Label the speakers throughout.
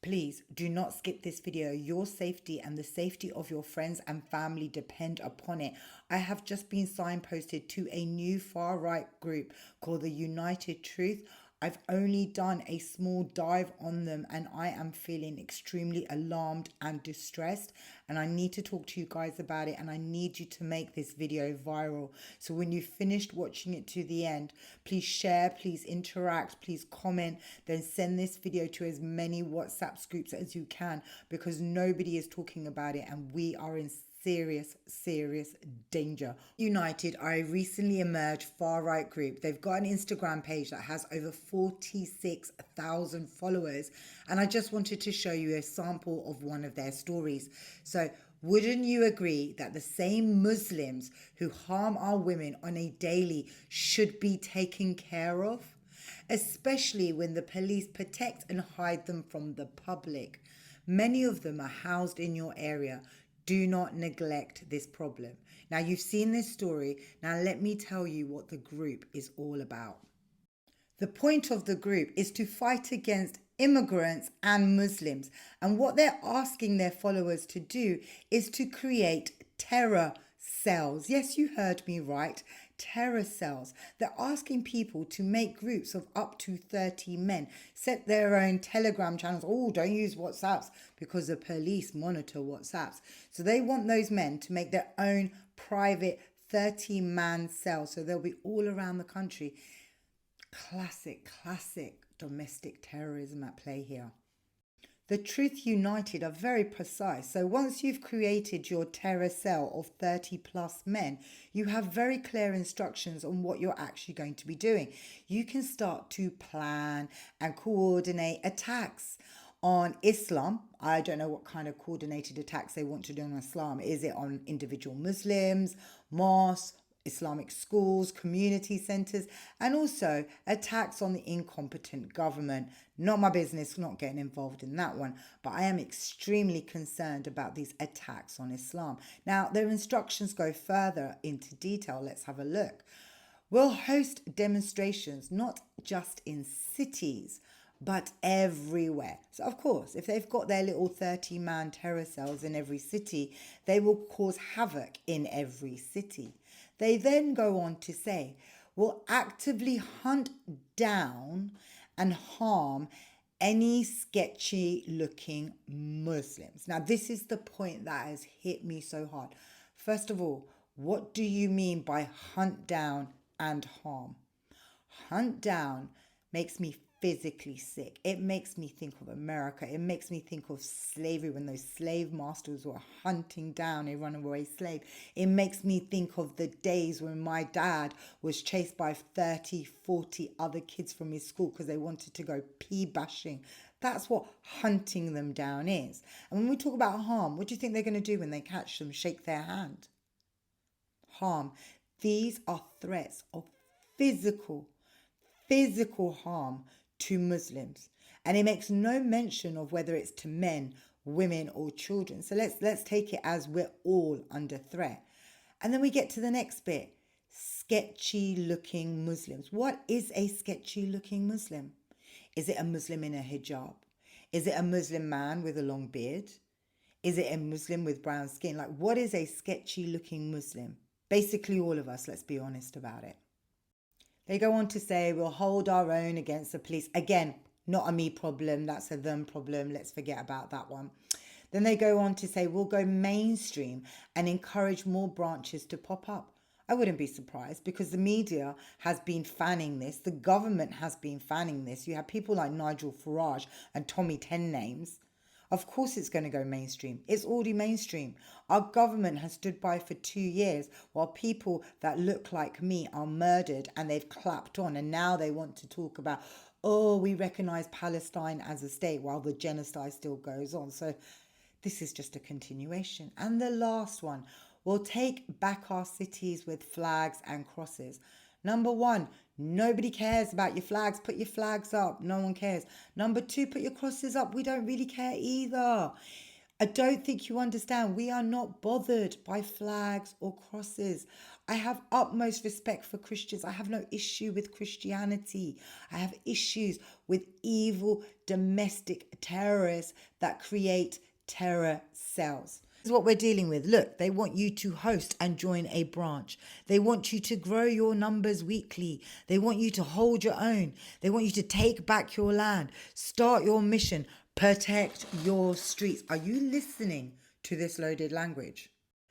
Speaker 1: Please do not skip this video. Your safety and the safety of your friends and family depend upon it. I have just been signposted to a new far-right group called the United Truth. I've only done a small dive on them and I am feeling extremely alarmed and distressed, and I need to talk to you guys about it, and I need you to make this video viral. So when you've finished watching it to the end, please share, please interact, please comment, then send this video to as many WhatsApp groups as you can, because nobody is talking about it and we are in serious danger. United are a recently emerged far-right group. They've got an Instagram page that has over 46,000 followers, and I just wanted to show you a sample of one of their stories. So wouldn't you agree that the same Muslims who harm our women on a daily should be taken care of? Especially when the police protect and hide them from the public. Many of them are housed in your area. Do not neglect this problem. Now, you've seen this story. Now, let me tell you what the group is all about. The point of the group is to fight against immigrants and Muslims. And what they're asking their followers to do is to create terror cells. Yes, you heard me right. Terror cells. They're asking people to make groups of up to 30 men, set their own Telegram channels. Oh, don't use WhatsApps because the police monitor WhatsApps. So they want those men to make their own private 30-man cell. So they'll be all around the country. Classic domestic terrorism at play here. The Truth United are very precise. So once you've created your terror cell of 30 plus men, you have very clear instructions on what you're actually going to be doing. You can start to plan and coordinate attacks on Islam. I don't know what kind of coordinated attacks they want to do on Islam. Is it on individual Muslims, mosques, Islamic schools, community centres, and also attacks on the incompetent government? Not my business, not getting involved in that one, but I am extremely concerned about these attacks on Islam. Now, their instructions go further into detail. Let's have a look. We'll host demonstrations, not just in cities, but everywhere. So, of course, if they've got their little 30-man terror cells in every city, they will cause havoc in every city. They then go on to say, we'll actively hunt down and harm any sketchy looking Muslims. Now, this is the point that has hit me so hard. First of all, what do you mean by hunt down and harm? Hunt down makes me physically sick. It makes me think of America. It makes me think of slavery, when those slave masters were hunting down a runaway slave. It makes me think of the days when my dad was chased by 30, 40 other kids from his school because they wanted to go pea bashing. That's what hunting them down is. And when we talk about harm, what do you think they're going to do when they catch them? Shake their hand. Harm. These are threats of physical harm to Muslims, and it makes no mention of whether it's to men, women, or children. So let's take it as we're all under threat. And then we get to the next bit: sketchy looking Muslims. What is a sketchy looking Muslim? Is it a Muslim in a hijab? Is it a Muslim man with a long beard? Is it a Muslim with brown skin? Like, what is a sketchy looking Muslim? Basically all of us, let's be honest about it. They go on to say, we'll hold our own against the police. Again, not a me problem, that's a them problem. Let's forget about that one. Then they go on to say, we'll go mainstream and encourage more branches to pop up. I wouldn't be surprised, because the media has been fanning this. The government has been fanning this. You have people like Nigel Farage and Tommy 10 Names. Of course it's going to go mainstream. It's already mainstream. Our government has stood by for 2 years while people that look like me are murdered and they've clapped on. And now they want to talk about, oh, we recognise Palestine as a state while the genocide still goes on. So this is just a continuation. And the last one, we'll take back our cities with flags and crosses. Number one, nobody cares about your flags. Put your flags up. No one cares. Number two, put your crosses up. We don't really care either. I don't think you understand. We are not bothered by flags or crosses. I have utmost respect for Christians. I have no issue with Christianity. I have issues with evil domestic terrorists that create terror cells. This is what we're dealing with. Look, they want you to host and join a branch. They want you to grow your numbers weekly. They want you to hold your own. They want you to take back your land, start your mission, protect your streets. Are you listening to this loaded language?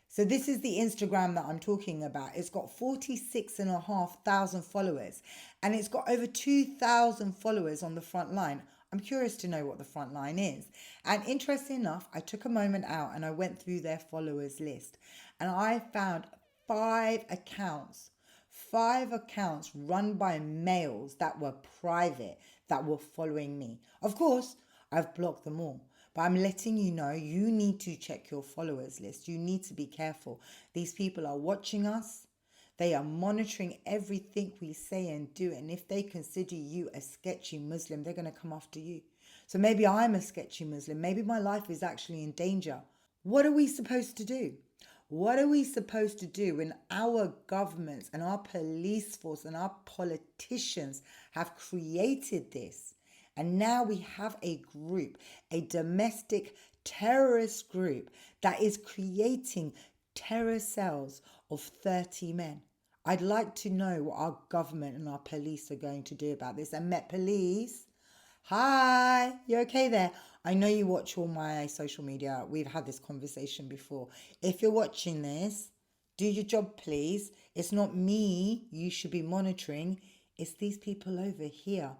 Speaker 1: So this is the Instagram that I'm talking about. It's got 46,500 followers and it's got over 2,000 followers on the front line. I'm curious to know what the front line is. And interesting enough, I took a moment out and I went through their followers list and I found five accounts run by males that were private that were following me. Of course, I've blocked them all. But I'm letting you know, you need to check your followers list. You need to be careful. These people are watching us. They are monitoring everything we say and do. And if they consider you a sketchy Muslim, they're going to come after you. So maybe I'm a sketchy Muslim. Maybe my life is actually in danger. What are we supposed to do? What are we supposed to do when our governments and our police force and our politicians have created this? And now we have a group, a domestic terrorist group that is creating terror cells of 30 men. I'd like to know what our government and our police are going to do about this. And Met Police, hi, you okay there? I know you watch all my social media. We've had this conversation before. If you're watching this, do your job, please. It's not me you should be monitoring. It's these people over here.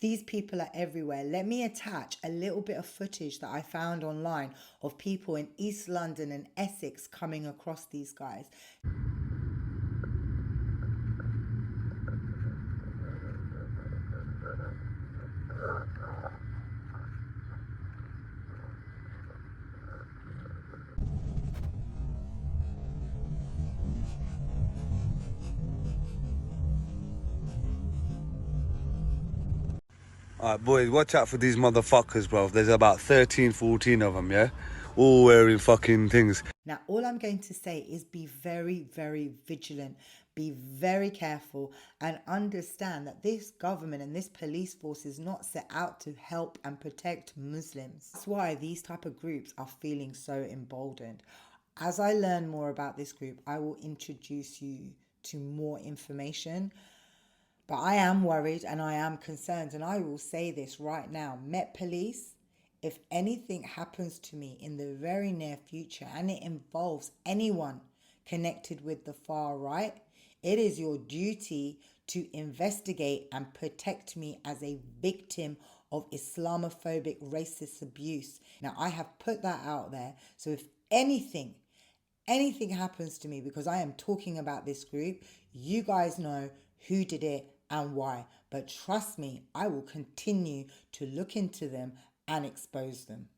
Speaker 1: These people are everywhere. Let me attach a little bit of footage that I found online of people in East London and Essex coming across these guys.
Speaker 2: Alright, boys, watch out for these motherfuckers, bro. There's about 13, 14 of them, yeah? All wearing fucking things.
Speaker 1: Now, all I'm going to say is be very, very vigilant. Be very careful and understand that this government and this police force is not set out to help and protect Muslims. That's why these type of groups are feeling so emboldened. As I learn more about this group, I will introduce you to more information. But I am worried and I am concerned. And I will say this right now. Met Police, if anything happens to me in the very near future and it involves anyone connected with the far right, it is your duty to investigate and protect me as a victim of Islamophobic racist abuse. Now, I have put that out there. So if anything happens to me because I am talking about this group, you guys know who did it and why. But trust me, I will continue to look into them and expose them.